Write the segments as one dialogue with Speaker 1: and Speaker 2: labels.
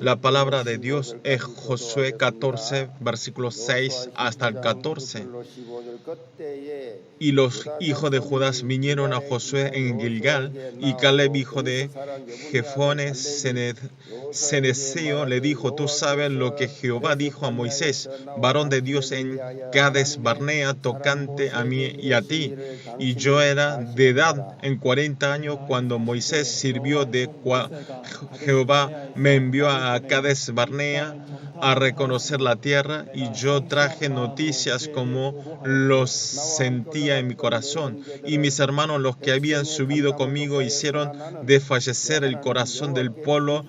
Speaker 1: La palabra de Dios es Josué 14, versículos 6 hasta el 14. Y los hijos de Judá vinieron a Josué en Gilgal, y Caleb, hijo de Jefone Ceneseo, le dijo: Tú sabes lo que Jehová dijo a Moisés, varón de Dios, en Cades Barnea, tocante a mí y a ti. Y yo era de edad en 40 años cuando Moisés sirvió de Jehová me envió a Cades Barnea a reconocer la tierra, y yo traje noticias como los sentía en mi corazón. Y mis hermanos, los que habían subido conmigo, hicieron desfallecer el corazón del pueblo,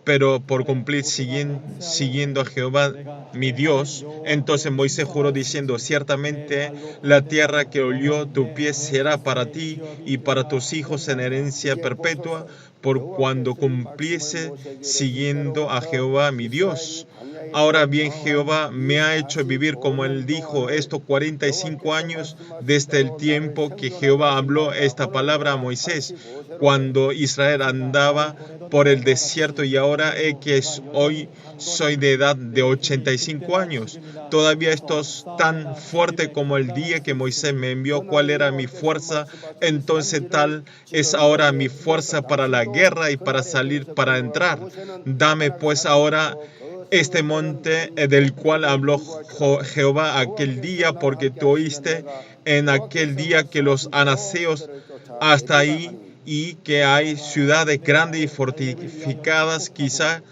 Speaker 1: pero por cumplir siguiendo a Jehová mi Dios. Entonces Moisés juró diciendo: ciertamente la tierra que olió tu pie será para ti y para tus hijos en herencia perpetua, por cuando cumpliese siguiendo a Jehová mi Dios. Ahora bien, Jehová me ha hecho vivir, como él dijo, estos 45 años desde el tiempo que Jehová habló esta palabra a Moisés, cuando Israel andaba por el desierto, y ahora que hoy soy de edad de 85 años. Todavía estoy tan fuerte como el día que Moisés me envió. ¿Cuál era mi fuerza? Entonces tal es ahora mi fuerza para la guerra y para salir, para entrar. Dame pues ahora este monte del cual habló Jehová aquel día, porque tú oíste en aquel día que los anaseos hasta ahí, y que hay ciudades grandes y fortificadas. Quizá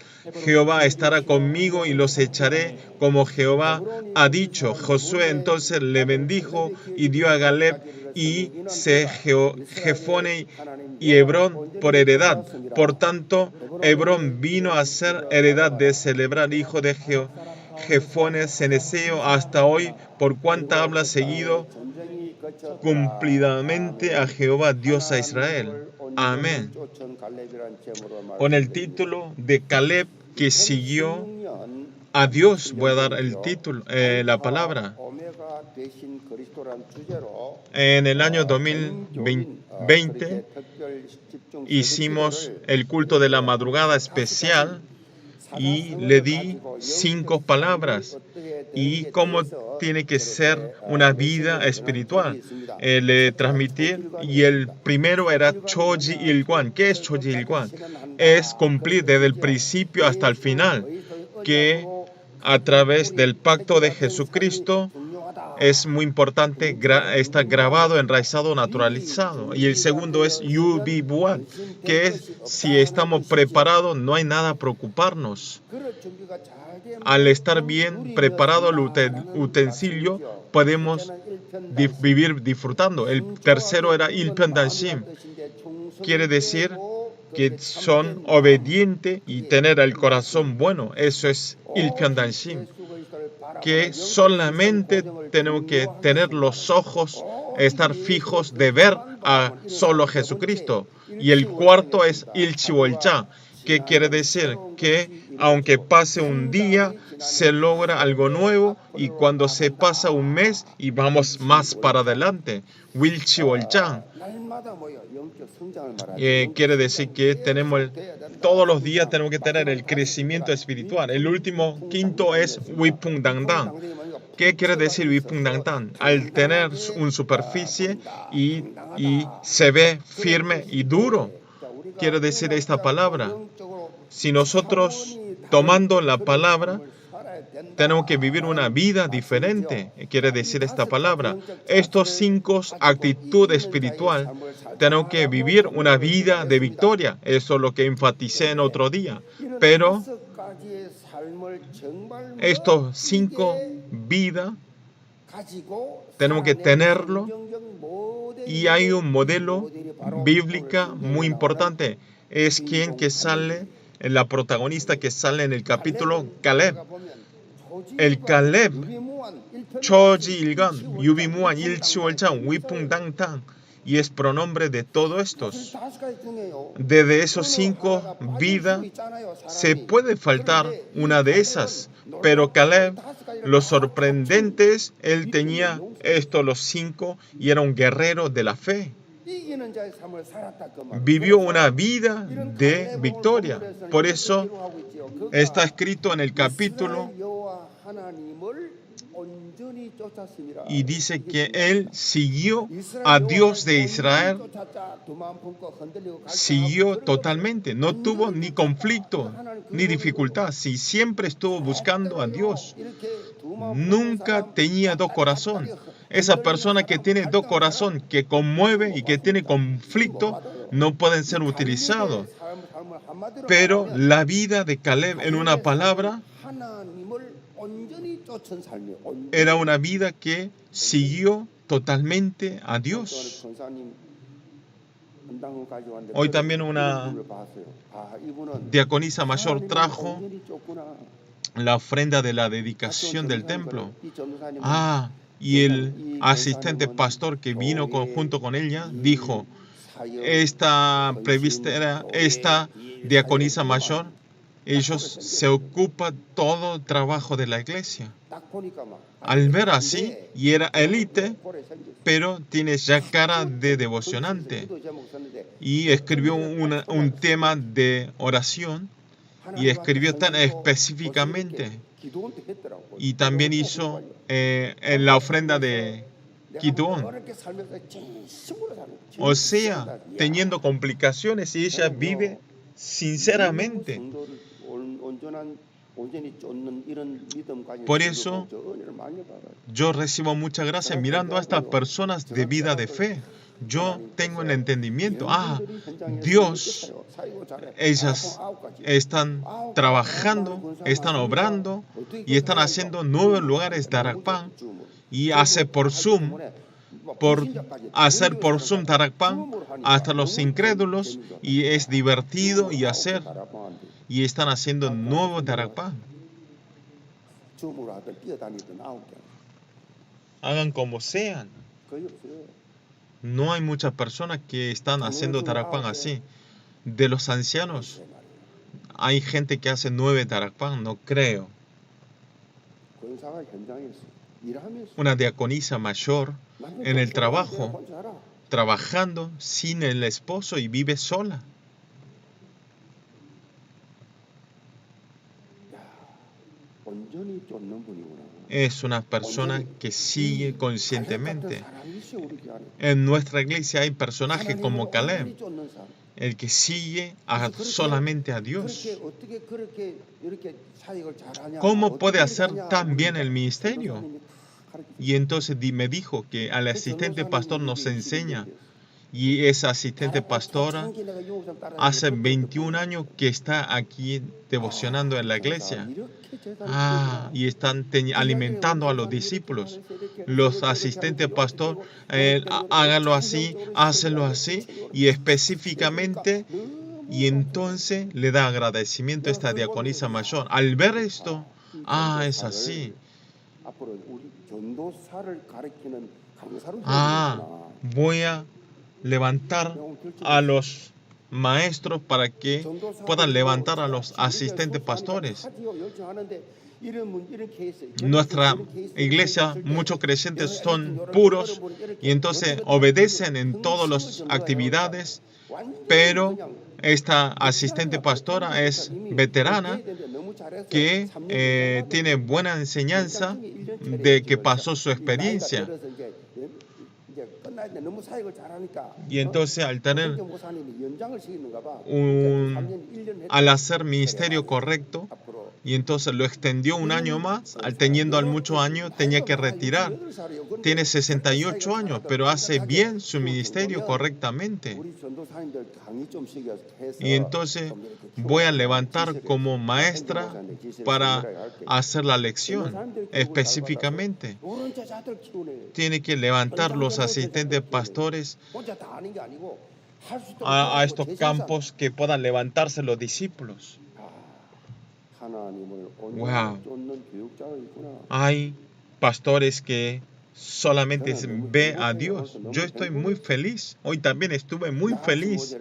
Speaker 1: Jehová estará conmigo y los echaré, como Jehová ha dicho. Josué entonces le bendijo y dio a Caleb y Jefone y Hebrón por heredad. Por tanto, Hebrón vino a ser heredad de celebrar, hijo de Jefone Ceneseo, hasta hoy, por cuanto habla seguido cumplidamente a Jehová, Dios a Israel. Amén. Con el título de Caleb, que siguió a Dios, voy a dar el título, la palabra. En el año 2020 hicimos el culto de la madrugada especial y le di 5 palabras y cómo tiene que ser una vida espiritual. Le transmití, y el primero era Choji Ilguan. ¿Qué es Choji Ilguan? Es cumplir desde el principio hasta el final, que a través del pacto de Jesucristo es muy importante, está grabado, enraizado, naturalizado. Y el segundo es Yubibuan, que es: si estamos preparados, no hay nada a preocuparnos. Al estar bien preparado el utensilio, podemos vivir disfrutando. El tercero era Ilpendanshim, quiere decir que son obedientes y tener el corazón bueno. Eso es Ilpendanshim, que solamente tenemos que tener los ojos, estar fijos de ver a solo Jesucristo. Y el cuarto es Ilchiwolcha, que quiere decir que aunque pase un día, se logra algo nuevo, y cuando se pasa un mes y vamos más para adelante. Wilchiwolcha quiere decir que todos los días tenemos que tener el crecimiento espiritual. El último, quinto, es Wipungdangdang. ¿Qué quiere decir Wipungdangdang? Al tener una superficie y se ve firme y duro, quiere decir esta palabra. Si nosotros, tomando la palabra, tenemos que vivir una vida diferente, quiere decir esta palabra. Estos 5 actitudes espirituales, tenemos que vivir una vida de victoria. Eso es lo que enfaticé en otro día. Pero estos 5 vidas tenemos que tenerlo, y hay un modelo bíblico muy importante. Es quien que sale, la protagonista que sale en el capítulo, Caleb. El Caleb, Choji Ilgan, Yubimuan, Ilchiwolchan, Wipungdangtang, y es pronombre de todos estos. Desde esos 5 vidas se puede faltar una de esas, pero Caleb, lo sorprendente es, él tenía los 5 y era un guerrero de la fe. vivió una vida de victoria. Por eso está escrito en el capítulo y dice que él siguió a Dios de Israel, siguió totalmente, no tuvo ni conflicto ni dificultad, sí, siempre estuvo buscando a Dios, nunca tenía dos corazones. Esa persona que tiene dos corazones, que conmueve y que tiene conflicto, no pueden ser utilizados. Pero la vida de Caleb, en una palabra, era una vida que siguió totalmente a Dios. Hoy también una diaconisa mayor trajo la ofrenda de la dedicación del templo. Y el asistente pastor que vino junto con ella dijo, esta diaconisa mayor, ellos se ocupan todo el trabajo de la iglesia. Al ver así, y era élite, pero tiene ya cara de devocionante. Y escribió un tema de oración, y escribió tan específicamente. Y también hizo en la ofrenda de Gideón. O sea, teniendo complicaciones, y ella vive sinceramente. Por eso, yo recibo mucha gracia mirando a estas personas de vida de fe. Yo tengo el entendimiento. Dios, ellas están trabajando, están obrando y están haciendo nuevos lugares de Darakpan y hacer por Zoom Darakpan hasta los incrédulos, y es divertido y están haciendo nuevos Darakpan. Hagan como sean. No hay muchas personas que están haciendo Darakpan así. De los ancianos, hay gente que hace 9 Darakpan, no creo. Una diaconisa mayor en el trabajo, trabajando sin el esposo y vive sola. Es una persona que sigue conscientemente. En nuestra iglesia hay personajes como Caleb, el que sigue solamente a Dios. ¿Cómo puede hacer tan bien el ministerio? Y entonces me dijo que al asistente pastor nos enseña. Y esa asistente pastora hace 21 años que está aquí devocionando en la iglesia. Y están alimentando a los discípulos. Los asistentes pastor, háganlo así, hácenlo así, y específicamente, y entonces le da agradecimiento a esta diaconisa mayor. Al ver esto, es así. Voy a levantar a los maestros para que puedan levantar a los asistentes pastores. Nuestra iglesia, muchos creyentes son puros y entonces obedecen en todas las actividades, pero esta asistente pastora es veterana, que tiene buena enseñanza de que pasó su experiencia. Y entonces al hacer ministerio correcto, y entonces lo extendió un año más, teniendo muchos años, tenía que retirar. Tiene 68 años, pero hace bien su ministerio correctamente. Y entonces voy a levantar como maestra para hacer la lección específicamente. Tiene que levantar los asistentes pastores a estos campos, que puedan levantarse los discípulos. Wow. Hay pastores que solamente ve a Dios. Yo estoy muy feliz. Hoy también estuve muy feliz.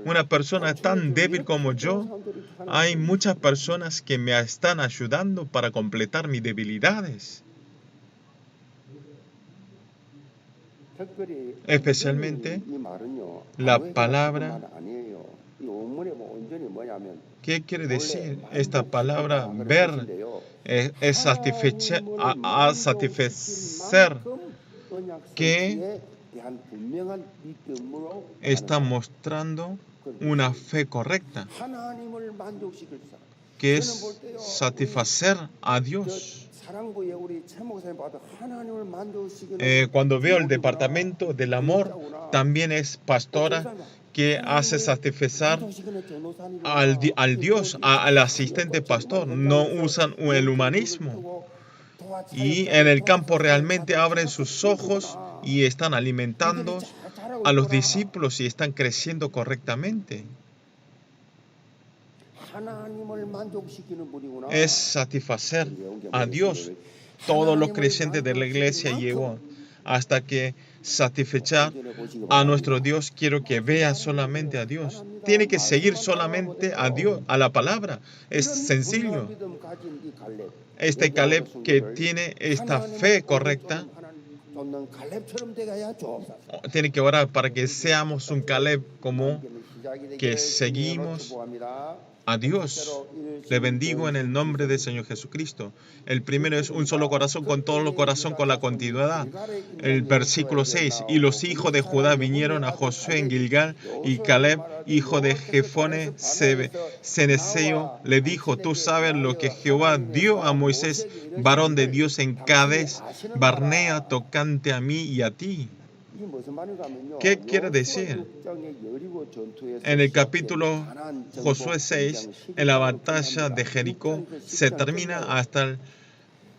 Speaker 1: Una persona tan débil como yo, hay muchas personas que me están ayudando para completar mis debilidades. Especialmente la palabra. ¿Qué quiere decir esta palabra ver? Es satisfacer, que está mostrando una fe correcta, que es satisfacer a Dios. Cuando veo el departamento del amor, también es pastora que hace satisfacer al Dios, al asistente pastor. No usan el humanismo. Y en el campo realmente abren sus ojos y están alimentando a los discípulos y están creciendo correctamente. Es satisfacer a Dios. Todos los creyentes de la iglesia llegó hasta que satisfechar a nuestro Dios. Quiero que vea solamente a Dios. Tiene que seguir solamente a Dios, a la palabra. Es sencillo. Este Caleb que tiene esta fe correcta, tiene que orar para que seamos un Caleb como que seguimos a Dios. Le bendigo en el nombre del Señor Jesucristo. El primero es un solo corazón, con todo el corazón, con la continuidad. El versículo 6. Y los hijos de Judá vinieron a Josué en Gilgal, y Caleb, hijo de Jefone Ceneseo, le dijo: tú sabes lo que Jehová dio a Moisés, varón de Dios, en Cades Barnea, tocante a mí y a ti. ¿Qué quiere decir? En el capítulo Josué 6, en la batalla de Jericó, se termina hasta el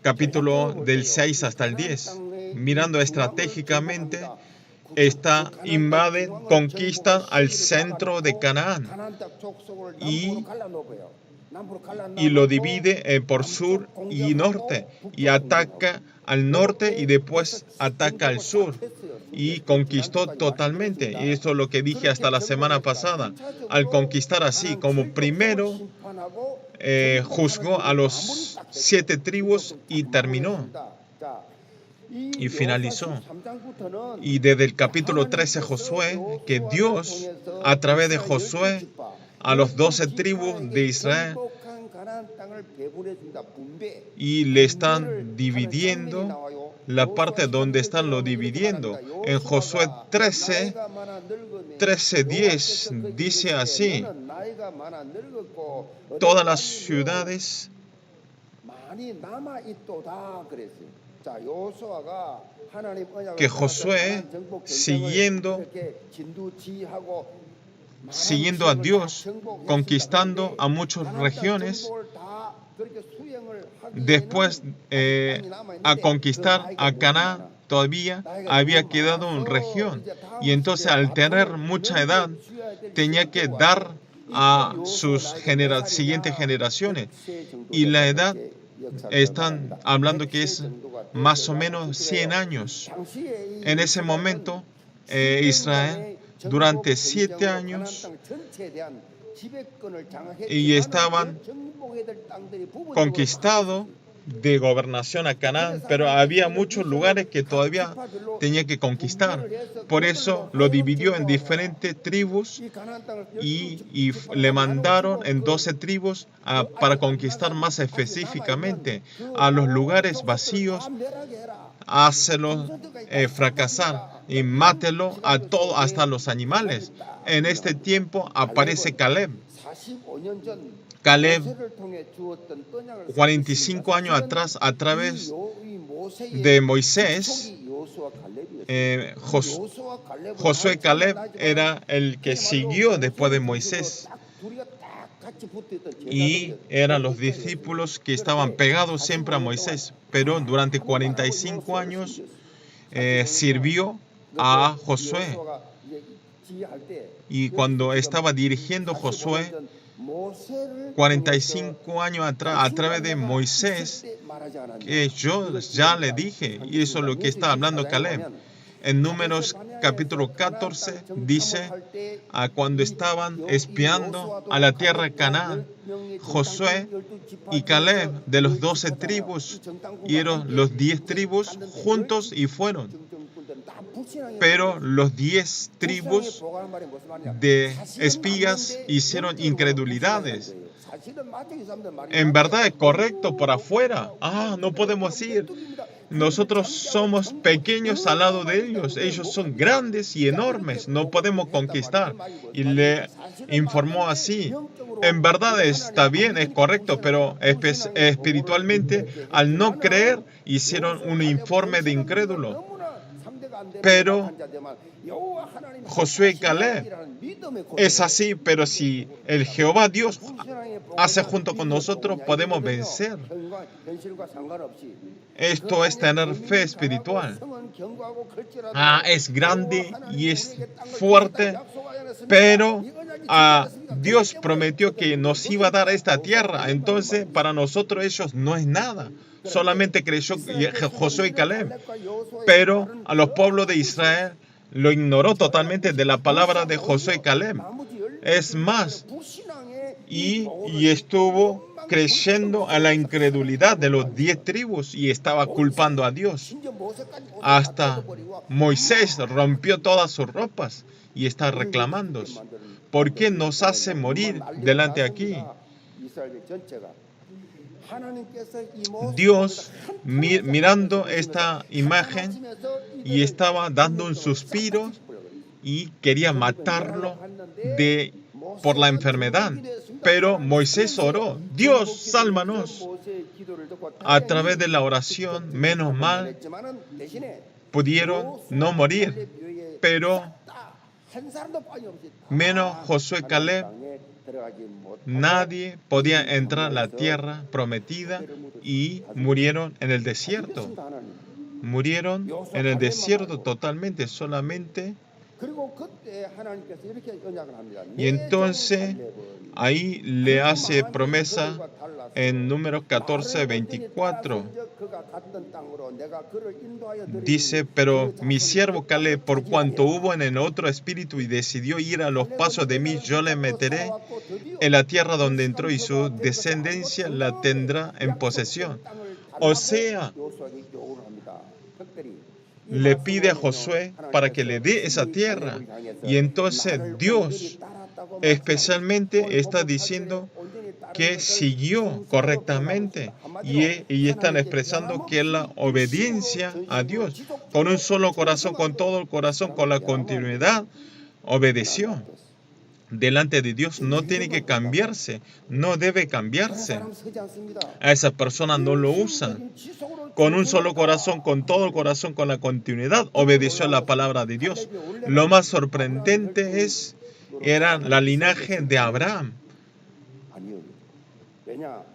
Speaker 1: capítulo del 6 hasta el 10. Mirando estratégicamente, invade, conquista al centro de Canaán y lo divide por sur y norte, y ataca al norte y después ataca al sur, y conquistó totalmente. Y esto es lo que dije hasta la semana pasada. Al conquistar así, como primero juzgó a los 7 tribus y terminó y finalizó. Y desde el capítulo 13 Josué, que Dios a través de Josué a los 12 tribus de Israel, y le están dividiendo la parte donde están lo dividiendo. En Josué 13:10 dice así: todas las ciudades que Josué, siguiendo a Dios, conquistando a muchas regiones, después a conquistar a Canaán, todavía había quedado una región. Y entonces, al tener mucha edad, tenía que dar a sus siguientes generaciones. Y la edad, están hablando que es más o menos 100 años. En ese momento, Israel, durante 7 años, y estaban conquistados de gobernación a Canaán, pero había muchos lugares que todavía tenía que conquistar. Por eso lo dividió en diferentes tribus y le mandaron en 12 tribus para conquistar más específicamente a los lugares vacíos. Hácelo fracasar y mátelo a todo, hasta los animales. En este tiempo aparece Caleb. Caleb, 45 años atrás, a través de Moisés, Josué Caleb era el que siguió después de Moisés. Y eran los discípulos que estaban pegados siempre a Moisés. Pero durante 45 años sirvió a Josué. Y cuando estaba dirigiendo Josué, 45 años atrás, a través de Moisés, que yo ya le dije, y eso es lo que está hablando Caleb. En Números capítulo 14 dice, cuando estaban espiando a la tierra de Canaán, Josué y Caleb de los 12 tribus, y los 10 tribus juntos y fueron. Pero los 10 tribus de espías hicieron incredulidades. En verdad es correcto por afuera. No podemos ir. Nosotros somos pequeños al lado de ellos. Ellos son grandes y enormes. No podemos conquistar. Y le informó así. En verdad está bien, es correcto, pero espiritualmente, al no creer, hicieron un informe de incrédulo. Pero Josué y Caleb es así, pero si el Jehová Dios hace junto con nosotros, podemos vencer. Esto es tener fe espiritual. Es grande y es fuerte, pero Dios prometió que nos iba a dar esta tierra. Entonces, para nosotros ellos no es nada. Solamente creyó Josué y Caleb. Pero a los pueblos de Israel lo ignoró totalmente de la palabra de Josué y Caleb. Es más, y estuvo creyendo a la incredulidad de los 10 tribus y estaba culpando a Dios. Hasta Moisés rompió todas sus ropas y está reclamando. ¿Por qué nos hace morir delante de aquí? Dios, mirando esta imagen, y estaba dando un suspiro y quería matarlo por la enfermedad. Pero Moisés oró: Dios, sálvanos. A través de la oración, menos mal, pudieron no morir. Pero menos Josué y Caleb, nadie podía entrar a la tierra prometida y murieron en el desierto. Murieron en el desierto totalmente, solamente. Y entonces ahí le hace promesa en Números 14:24. Dice: pero mi siervo Caleb, por cuanto hubo en el otro espíritu y decidió ir a los pasos de mí, yo le meteré en la tierra donde entró y su descendencia la tendrá en posesión. O sea, le pide a Josué para que le dé esa tierra. Y entonces Dios especialmente está diciendo que siguió correctamente. Y están expresando que la obediencia a Dios, con un solo corazón, con todo el corazón, con la continuidad, obedeció. Delante de Dios no tiene que cambiarse, no debe cambiarse. A esa persona no lo usan. Con un solo corazón, con todo el corazón, con la continuidad, obedeció a la palabra de Dios. Lo más sorprendente era la linaje de Abraham.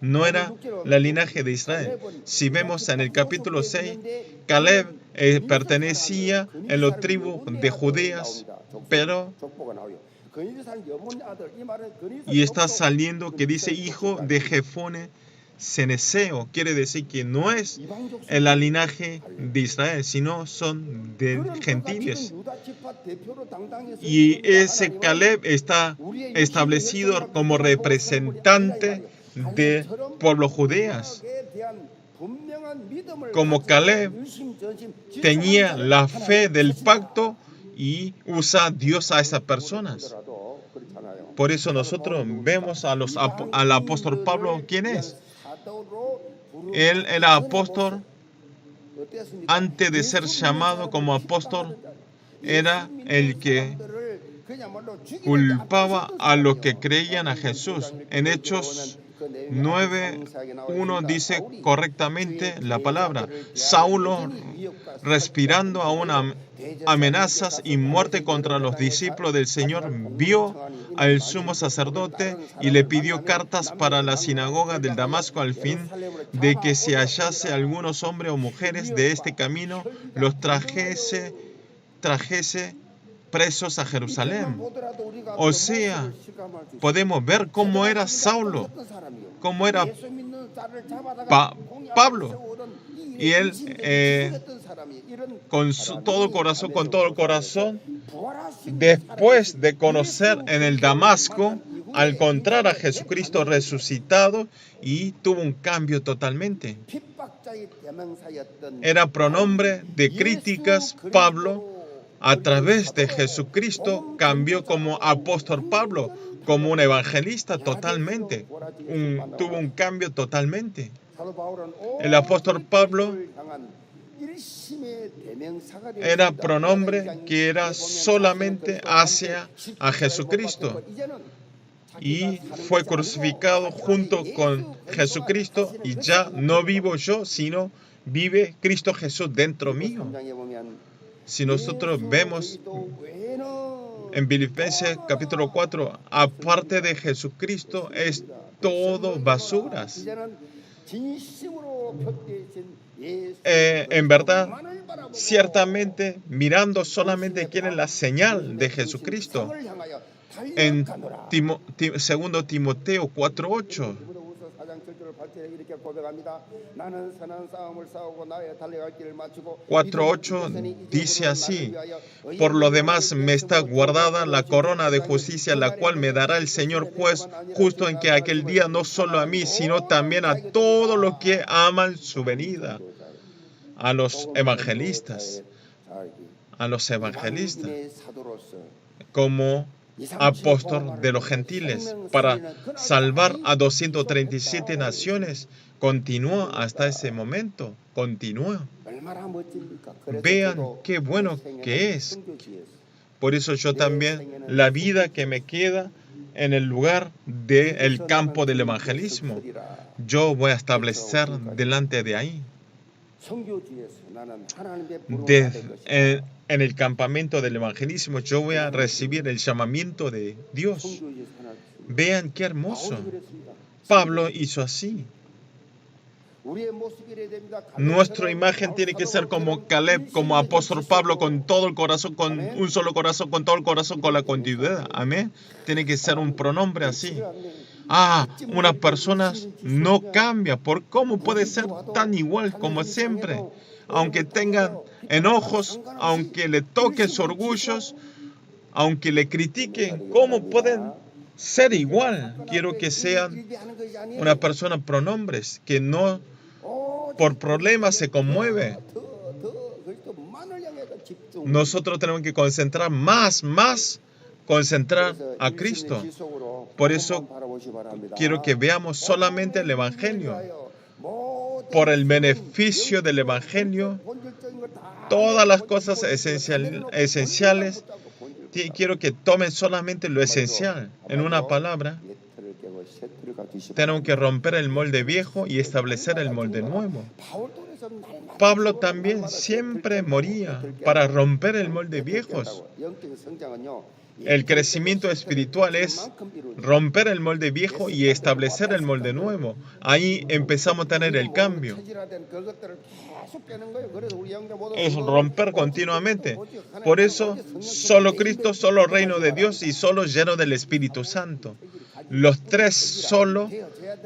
Speaker 1: No era la linaje de Israel. Si vemos en el capítulo 6, Caleb pertenecía a la tribu de Judeas, pero y está saliendo que dice hijo de Jefone Ceneseo. Quiere decir que no es en la linaje de Israel, sino son de gentiles. Y ese Caleb está establecido como representante del pueblo judeas. Como Caleb tenía la fe del pacto y usa Dios a esas personas. Por eso nosotros vemos al apóstol Pablo. ¿Quién es? Él era apóstol. Antes de ser llamado como apóstol, era el que culpaba a los que creían a Jesús. En Hechos 9:1 dice correctamente la palabra: Saulo, respirando aún amenazas y muerte contra los discípulos del Señor, vio al sumo sacerdote y le pidió cartas para la sinagoga del Damasco, al fin de que si hallase algunos hombres o mujeres de este camino, los trajese presos a Jerusalén. O sea, podemos ver cómo era Saulo, cómo era Pablo. Y él, con todo el corazón, después de conocer en el Damasco, al encontrar a Jesucristo resucitado, y tuvo un cambio totalmente. Era pronombre de críticas Pablo, a través de Jesucristo cambió como apóstol Pablo, como un evangelista totalmente. Tuvo un cambio totalmente. El apóstol Pablo era pronombre que era solamente hacia a Jesucristo. Y fue crucificado junto con Jesucristo, y ya no vivo yo, sino vive Cristo Jesús dentro mío. Si nosotros vemos en Filipenses capítulo 4, aparte de Jesucristo es todo basuras. En verdad, ciertamente, mirando solamente quién es la señal de Jesucristo. En 2 Timoteo 4:8. 4:8 dice así: por lo demás me está guardada la corona de justicia, la cual me dará el Señor juez justo en que aquel día no solo a mí, sino también a todos los que aman su venida. A los evangelistas, como apóstol de los gentiles, para salvar a 237 naciones. Continúa hasta ese momento, continúa. Vean qué bueno que es. Por eso yo también, la vida que me queda en el lugar del campo del evangelismo, yo voy a establecer delante de ahí. En el campamento del evangelismo yo voy a recibir el llamamiento de Dios. Vean qué hermoso. Pablo hizo así. Nuestra imagen tiene que ser como Caleb, como apóstol Pablo, con todo el corazón, con un solo corazón, con todo el corazón, con la continuidad. Amén. Tiene que ser un pronombre así. Una persona no cambia. ¿Cómo puede ser tan igual como siempre? Aunque tengan enojos, aunque le toquen sus orgullos, aunque le critiquen, ¿cómo pueden ser igual? Quiero que sean una persona pronombres, que no por problemas se conmueve. Nosotros tenemos que concentrar más concentrar a Cristo. Por eso quiero que veamos solamente el Evangelio. Por el beneficio del Evangelio, todas las cosas esenciales, quiero que tomen solamente lo esencial. En una palabra, tenemos que romper el molde viejo y establecer el molde nuevo. Pablo también siempre moría para romper el molde viejos. El crecimiento espiritual es romper el molde viejo y establecer el molde nuevo. Ahí empezamos a tener el cambio. Es romper continuamente. Por eso, solo Cristo, solo reino de Dios y solo lleno del Espíritu Santo. Los tres solo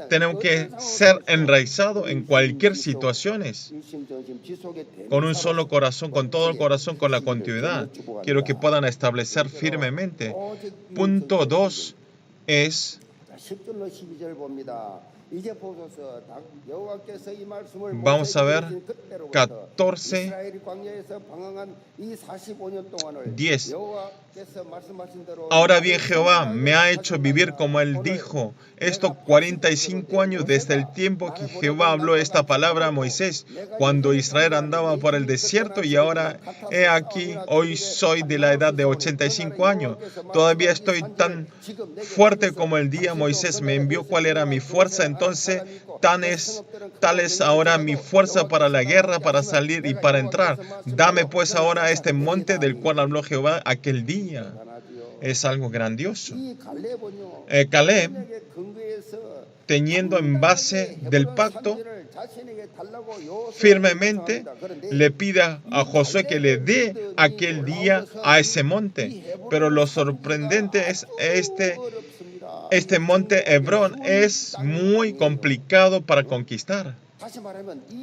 Speaker 1: tenemos que ser enraizados en cualquier situación. Con un solo corazón, con todo el corazón, con la continuidad. Quiero que puedan establecer firmemente. Punto 2 es: vamos a ver 14:10. Ahora bien, Jehová me ha hecho vivir como Él dijo. Estos 45 años desde el tiempo que Jehová habló esta palabra a Moisés, cuando Israel andaba por el desierto, y ahora he aquí, hoy soy de la edad de 85 años. Todavía estoy tan fuerte como el día Moisés me envió cuál era mi fuerza. Entonces, tal es ahora mi fuerza para la guerra, para salir y para entrar. Dame pues ahora este monte del cual habló Jehová aquel día. Es algo grandioso. Caleb, teniendo en base del pacto, firmemente le pide a Josué que le dé aquel día a ese monte. Pero lo sorprendente es este monte Hebrón es muy complicado para conquistar.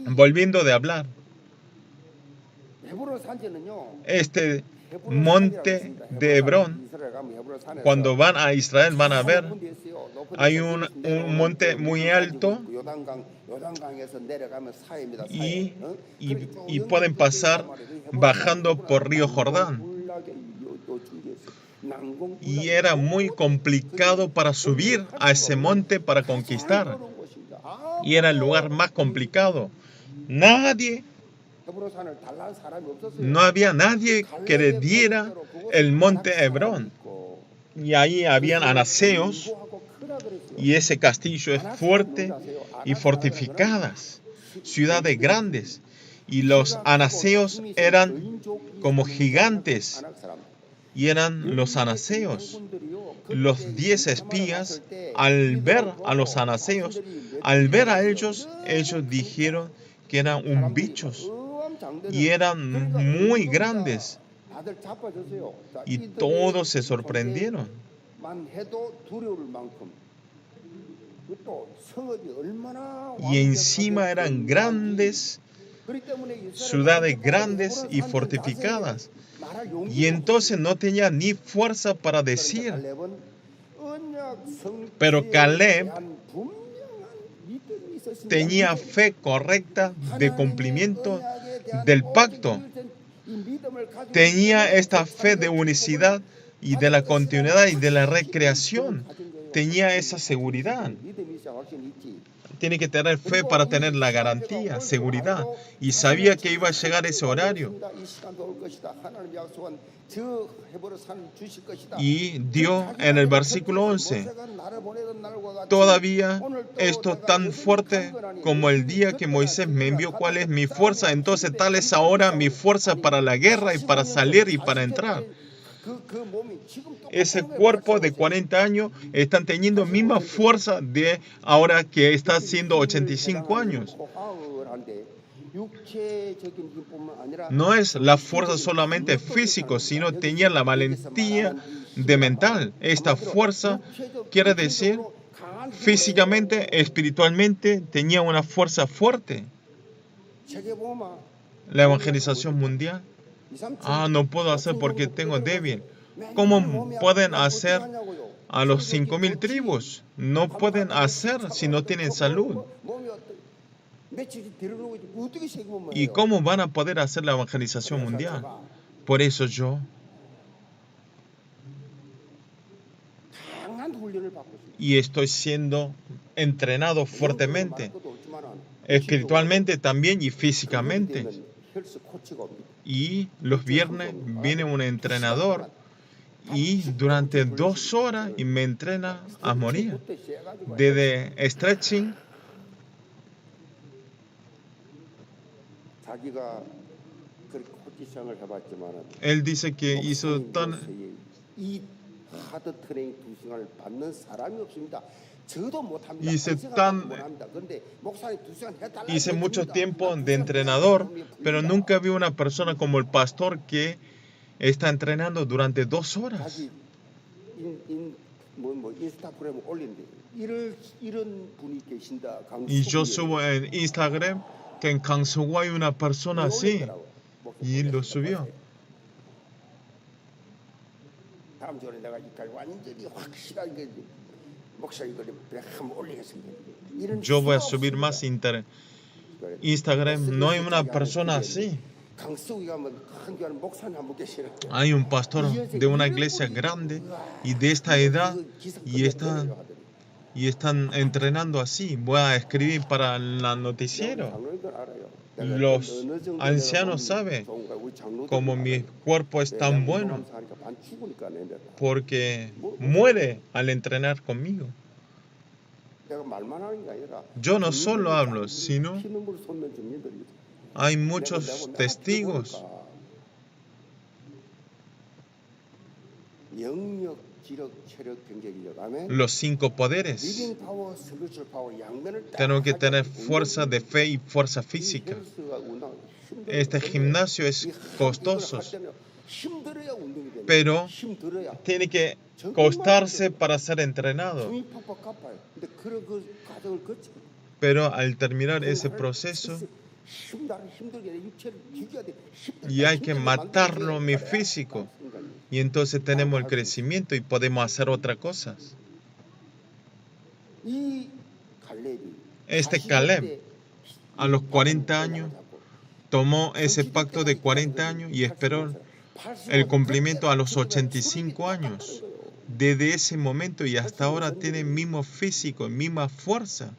Speaker 1: Volviendo de hablar, este monte de Hebrón, cuando van a Israel van a ver, hay un monte muy alto y pueden pasar bajando por río Jordán. Y era muy complicado para subir a ese monte para conquistar. Y era el lugar más complicado. No había nadie que le diera el monte Hebrón. Y ahí habían anaseos. Y ese castillo es fuerte y fortificadas. Ciudades grandes. Y los anaseos eran como gigantes. Y eran los anaseos. Los 10 espías, al ver a los anaseos, al ver a ellos, ellos dijeron que eran un bichos. Y eran muy grandes. Y todos se sorprendieron. Y encima eran grandes, ciudades grandes y fortificadas. Y entonces no tenía ni fuerza para decir. Pero Caleb tenía fe correcta de cumplimiento del pacto. Tenía esta fe de unicidad y de la continuidad y de la recreación. Tenía esa seguridad. Tiene que tener fe para tener la garantía, seguridad. Y sabía que iba a llegar ese horario. Y dio en el versículo 11, todavía esto tan fuerte como el día que Moisés me envió, ¿cuál es mi fuerza? Entonces tal es ahora mi fuerza para la guerra y para salir y para entrar. Ese cuerpo de 40 años están teniendo misma fuerza de ahora que está haciendo 85 años. No es la fuerza solamente física, sino tenía la valentía de mental. Esta fuerza quiere decir físicamente, espiritualmente, tenía una fuerza fuerte. La evangelización mundial. No puedo hacer porque tengo débil. ¿Cómo pueden hacer a los 5,000 tribus? No pueden hacer si no tienen salud. ¿Y cómo van a poder hacer la evangelización mundial? Por eso yo estoy siendo entrenado fuertemente, espiritualmente también y físicamente. Y los viernes viene un entrenador y durante 2 horas y me entrena a morir. Desde stretching, él dice que hizo hice mucho tiempo de entrenador, pero nunca vi una persona como el pastor que está entrenando durante 2 horas. Y yo subo en Instagram que en Kangso hay una persona así. Y lo subió. Yo voy a subir más Instagram. No hay una persona así. Hay un pastor de una iglesia grande y de esta edad y están entrenando así. Voy a escribir para el noticiero. Los ancianos saben cómo mi cuerpo es tan bueno porque muere al entrenar conmigo. Yo no solo hablo, sino hay muchos testigos. Los 5 poderes. Tengo que tener fuerza de fe y fuerza física. Este gimnasio es costoso, pero tiene que costarse para ser entrenado. Pero al terminar ese proceso, y hay que matarlo mi físico. Y entonces tenemos el crecimiento y podemos hacer otras cosas. Este Caleb, a los 40 años, tomó ese pacto de 40 años y esperó el cumplimiento a los 85 años. Desde ese momento y hasta ahora tiene el mismo físico, misma fuerza.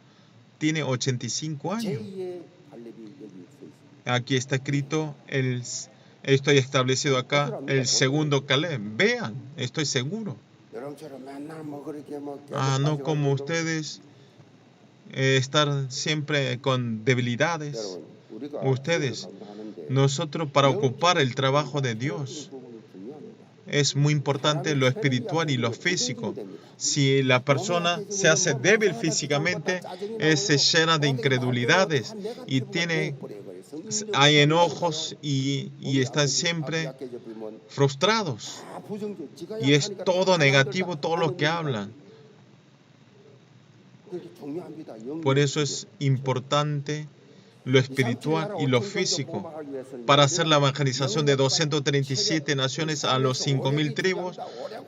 Speaker 1: Tiene 85 años. Aquí está escrito, estoy establecido acá, el segundo Caleb. Vean, estoy seguro. No como ustedes, estar siempre con debilidades. Ustedes, nosotros para ocupar el trabajo de Dios, es muy importante lo espiritual y lo físico. Si la persona se hace débil físicamente, se llena de incredulidades y hay enojos y están siempre frustrados. Y es todo negativo, todo lo que hablan. Por eso es importante lo espiritual y lo físico. Para hacer la evangelización de 237 naciones a los 5.000 tribus,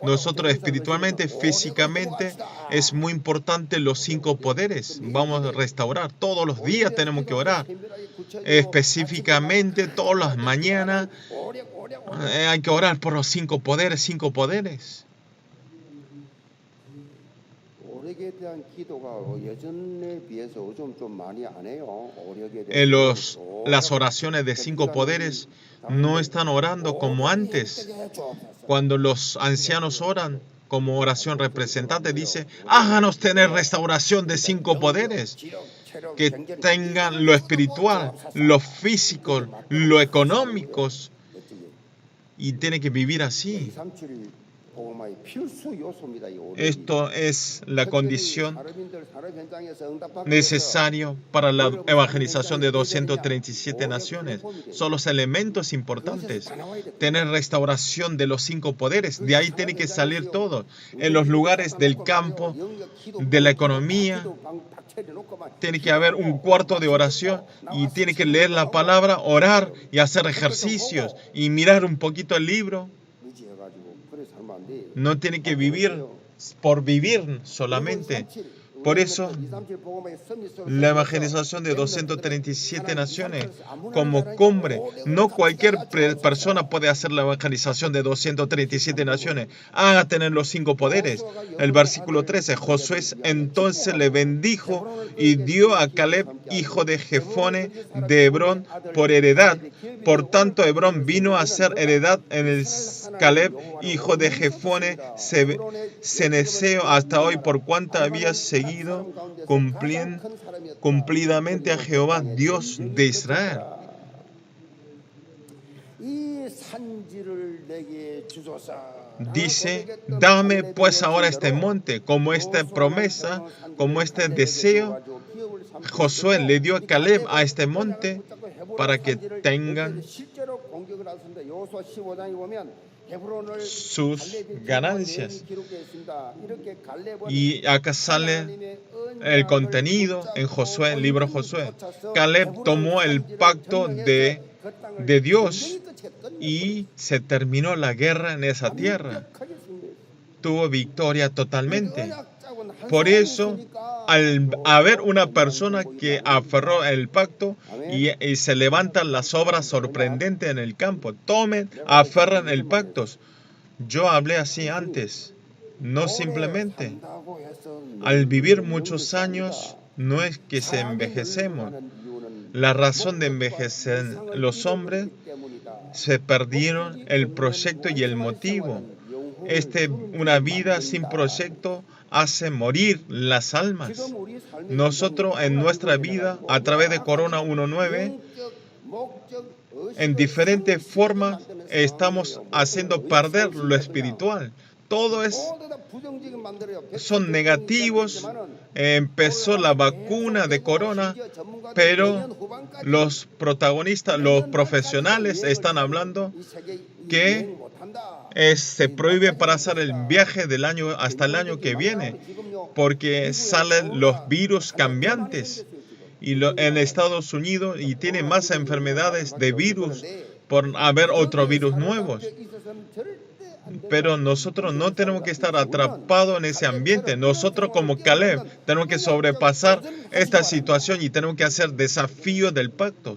Speaker 1: nosotros espiritualmente, físicamente, es muy importante los 5 poderes. Vamos a restaurar. Todos los días tenemos que orar. Específicamente, todas las mañanas, hay que orar por los 5 poderes, 5 poderes. Las oraciones de 5 poderes no están orando como antes. Cuando los ancianos oran como oración representante, dice, háganos tener restauración de 5 poderes. Que tengan lo espiritual, lo físico, lo económico. Y tiene que vivir así. Esto es la condición necesaria para la evangelización de 237 naciones. Son los elementos importantes. Tener restauración de los 5 poderes. De ahí tiene que salir todo. En los lugares del campo, de la economía, tiene que haber un cuarto de oración y tiene que leer la palabra, orar y hacer ejercicios y mirar un poquito el libro. No tiene que vivir por vivir solamente. Por eso, la evangelización de 237 naciones como cumbre. No cualquier persona puede hacer la evangelización de 237 naciones. Haga tener los 5 poderes. El versículo 13. Josué entonces le bendijo y dio a Caleb, hijo de Jefone, de Hebrón, por heredad. Por tanto, Hebrón vino a ser heredad en el Caleb, hijo de Jefone, cenezeo hasta hoy, por cuanto había seguido cumplidamente a Jehová, Dios de Israel. Dice, dame pues ahora este monte, como esta promesa, como este deseo. Josué le dio a Caleb a este monte para que tengan sus ganancias. Y acá sale el contenido en Josué, el libro Josué. Caleb tomó el pacto de Dios y se terminó la guerra en esa tierra. Tuvo victoria totalmente. Por eso, al haber una persona que aferró el pacto y se levantan las obras sorprendentes en el campo, aferran el pacto. Yo hablé así antes, no simplemente. Al vivir muchos años, no es que se envejecemos. La razón de envejecer los hombres, se perdieron el proyecto y el motivo. Una vida sin proyecto hace morir las almas. Nosotros en nuestra vida, a través de Corona 1.9, en diferentes formas estamos haciendo perder lo espiritual. Todo son negativos. Empezó la vacuna de corona, pero los protagonistas, los profesionales están hablando que se prohíbe para hacer el viaje del año hasta el año que viene, porque salen los virus cambiantes en Estados Unidos y tiene más enfermedades de virus por haber otros virus nuevos. Pero nosotros no tenemos que estar atrapados en ese ambiente. Nosotros como Caleb tenemos que sobrepasar esta situación y tenemos que hacer desafíos del pacto.